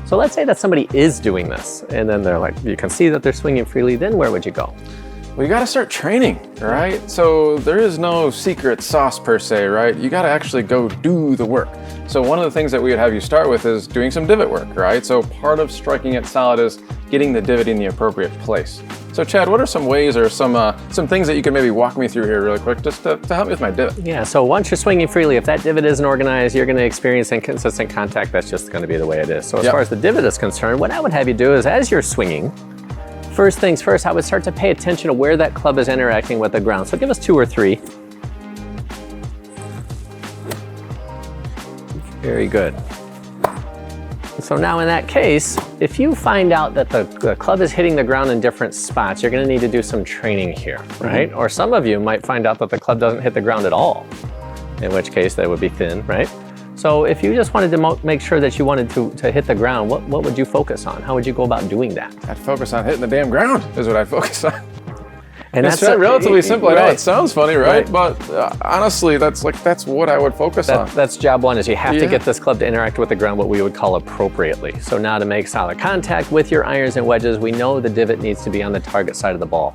So let's say that somebody is doing this, and then they're like, you can see that they're swinging freely, then where would you go? Well, you got to start training, right? So there is no secret sauce per se, right? You got to actually go do the work. So one of the things that we would have you start with is doing some divot work, right? So part of striking it solid is getting the divot in the appropriate place. So Chad, what are some ways or some things that you can maybe walk me through here really quick just to help me with my divot? Yeah, so once you're swinging freely, if that divot isn't organized, you're going to experience inconsistent contact. That's just going to be the way it is. So as far as the divot is concerned, what I would have you do is as you're swinging, first things first, I would start to pay attention to where that club is interacting with the ground. So give us 2 or 3. Very good. So now in that case, if you find out that the club is hitting the ground in different spots, you're going to need to do some training here, right? Or some of you might find out that the club doesn't hit the ground at all, in which case that would be thin, right? So if you just wanted to make sure that you wanted to hit the ground, what would you focus on? How would you go about doing that? I'd focus on hitting the damn ground is what I'd focus on. And it's relatively simple. I know it sounds funny, right? But honestly, that's what I would focus on. That's job one, is you have to get this club to interact with the ground what we would call appropriately. So now to make solid contact with your irons and wedges, we know the divot needs to be on the target side of the ball.